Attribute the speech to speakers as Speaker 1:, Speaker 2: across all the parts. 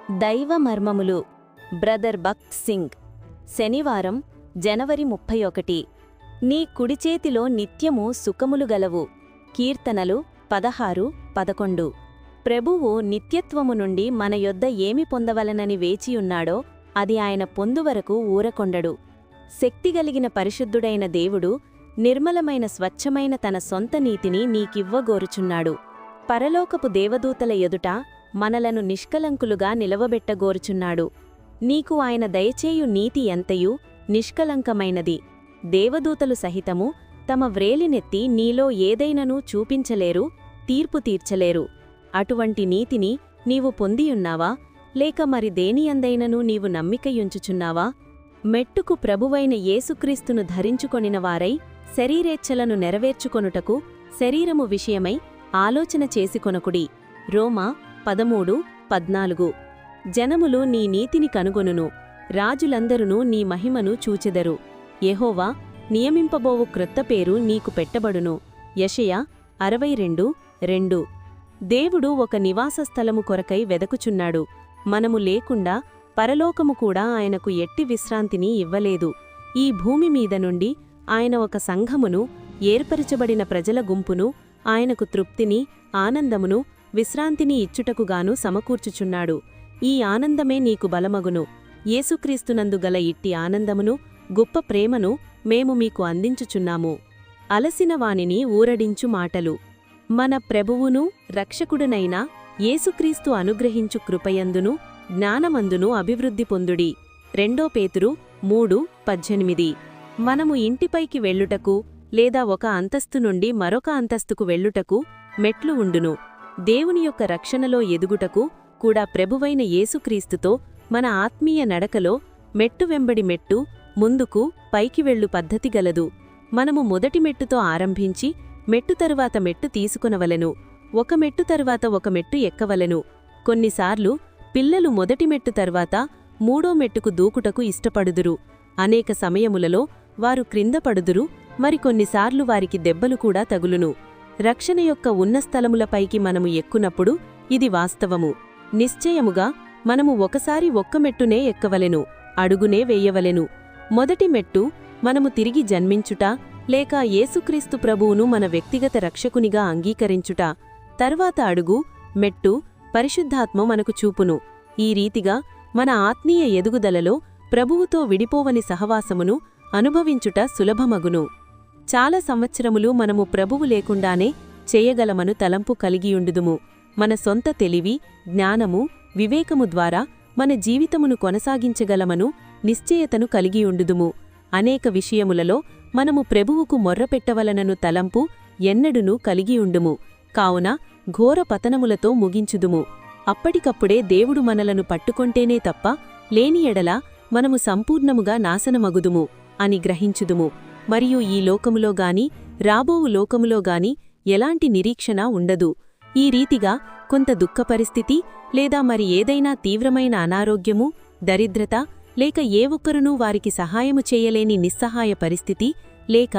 Speaker 1: దైవ మర్మములు బ్రదర్ భక్త్ సింగ్. శనివారం జనవరి 31. నీ కుడిచేతిలో నిత్యము సుఖములు గలవు. కీర్తనలు 16:11. ప్రభువు నిత్యత్వము నుండి మన యొద్ద ఏమి పొందవలనని వేచియున్నాడో అది ఆయన పొందువరకు ఊరకొండడు. శక్తిగలిగిన పరిశుద్ధుడైన దేవుడు నిర్మలమైన స్వచ్ఛమైన తన సొంత నీతిని నీకివ్వగోరుచున్నాడు. పరలోకపు దేవదూతల ఎదుట మనలను నిష్కలంకులుగా నిలవబెట్టగోరుచున్నాడు. నీకు ఆయన దయచేయు నీతి ఎంతయు నిష్కలంకమైనది. దేవదూతలు సహితము తమ వ్రేలినెత్తి నీలో ఏదైనను చూపించలేరు, తీర్పు తీర్చలేరు. అటువంటి నీతిని నీవు పొందియున్నావా, లేక మరి దేనియందైనను నీవు నమ్మికయుంచుచున్నావా? మెట్టుకు ప్రభువైన యేసుక్రీస్తును ధరించుకొనినవారై శరీరేచ్ఛలను నెరవేర్చుకొనుటకు శరీరము విషయమై ఆలోచన చేసికొనకుడి. రోమా 13:14. జనములు నీ నీతిని కనుగొనును, రాజులందరును నీ మహిమను చూచెదరు. యెహోవా నియమింపబోవు క్రొత్త పేరు నీకు పెట్టబడును. యెషయా 62:2. దేవుడు ఒక నివాస స్థలము కొరకై వెదకుచున్నాడు. మనము లేకుండా పరలోకము కూడా ఆయనకు ఎట్టి విశ్రాంతిని ఇవ్వలేదు. ఈ భూమి మీద నుండి ఆయన ఒక సంఘమును, ఏర్పరచబడిన ప్రజల గుంపును ఆయనకు తృప్తిని, ఆనందమును, విశ్రాంతిని ఇచ్చుటకుగాను సమకూర్చుచున్నాడు. ఈ ఆనందమే నీకు బలమగును. యేసుక్రీస్తునందు గల ఇట్టి ఆనందమును, గొప్ప ప్రేమను మేము మీకు అందించుచున్నాము. అలసిన వానిని ఊరడించు మాటలు. మన ప్రభువును రక్షకుడునైన యేసుక్రీస్తు అనుగ్రహించు కృపయందును జ్ఞానమందును అభివృద్ధి పొందుడి. 2 పేతురు 3:18. మనము ఇంటిపైకి వెళ్ళుటకు లేదా ఒక అంతస్తు నుండి మరొక అంతస్తుకు వెళ్ళుటకు మెట్లు ఉండును. దేవుని యొక్క రక్షణలో ఎదుగుటకు కూడా ప్రభువైన యేసుక్రీస్తుతో మన ఆత్మీయ నడకలో మెట్టు వెంబడి మెట్టు ముందుకు పైకి వెళ్ళు పద్ధతి గలదు. మనము మొదటి మెట్టుతో ఆరంభించి మెట్టు తరువాత మెట్టు తీసుకొనవలెను. ఒక మెట్టు తరువాత ఒక మెట్టు ఎక్కవలెను. కొన్నిసార్లు పిల్లలు మొదటి మెట్టు తరువాత 3వ మెట్టుకు దూకుటకు ఇష్టపడుదురు. అనేక సమయములలో వారు క్రింద పడుదురు. మరికొన్నిసార్లు వారికి దెబ్బలు కూడా తగులును. రక్షణ యొక్క ఉన్న స్థలములపైకి మనము ఎక్కునప్పుడు ఇది వాస్తవము. నిశ్చయముగా మనము ఒకసారి ఒక్క మెట్టునే ఎక్కవలెను, అడుగునే వేయవలెను. మొదటి మెట్టు మనము తిరిగి జన్మించుట, లేక యేసుక్రీస్తు ప్రభువును మన వ్యక్తిగత రక్షకునిగా అంగీకరించుట. తర్వాత అడుగు మెట్టు పరిశుద్ధాత్మ మనకు చూపును. ఈ రీతిగా మన ఆత్మీయ ఎదుగుదలలో ప్రభువుతో విడిపోవని సహవాసమును అనుభవించుట సులభమగును. చాలా సంవత్సరములు మనము ప్రభువు లేకుండానే చేయగలమను తలంపు కలిగియుండుదుము. మన సొంత తెలివి, జ్ఞానము, వివేకము ద్వారా మన జీవితమును కొనసాగించగలమను నిశ్చయతను కలిగియుండుదుము. అనేక విషయములలో మనము ప్రభువుకు మొర్రపెట్టవలనను తలంపు ఎన్నడునూ కలిగియుండుము. కావున ఘోర పతనములతో ముగించుదుము. అప్పటికప్పుడే దేవుడు మనలను పట్టుకొంటేనే తప్ప లేని ఎడల మనము సంపూర్ణముగా నాశనమగుదుము అని గ్రహించుదుము. మరియు ఈ లోకములో గాని రాబోవు లోకములో గాని ఎలాంటి నిరీక్షణ ఉండదు. ఈ రీతిగా కొంత దుఃఖ పరిస్థితి లేదా మరి ఏదైనా తీవ్రమైన అనారోగ్యము, దరిద్రత, లేక ఏ ఒక్కరునూ వారికి సహాయము చేయలేని నిస్సహాయ పరిస్థితి, లేక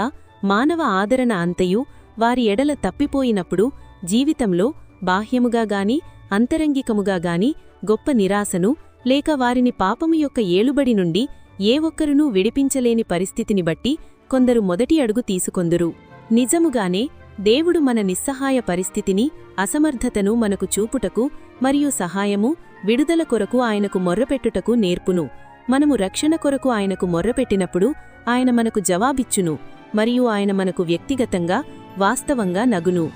Speaker 1: మానవ ఆదరణ అంతయు వారి ఎడల తప్పిపోయినప్పుడు జీవితంలో బాహ్యముగా గాని అంతరంగికముగా గాని గొప్ప నిరాశను, లేక వారిని పాపము యొక్క ఏలుబడి నుండి ఏ ఒక్కరునూ విడిపించలేని పరిస్థితిని బట్టి కొందరు మొదటి అడుగు తీసుకొందురు. నిజముగానే దేవుడు మన నిస్సహాయ పరిస్థితిని, అసమర్థతను మనకు చూపుటకు మరియు సహాయము, విడుదల కొరకు ఆయనకు మొర్రపెట్టుటకు నేర్పును. మనము రక్షణ కొరకు ఆయనకు మొర్రపెట్టినప్పుడు ఆయన మనకు జవాబిచ్చును మరియు ఆయన మనకు వ్యక్తిగతంగా వాస్తవంగా నగును.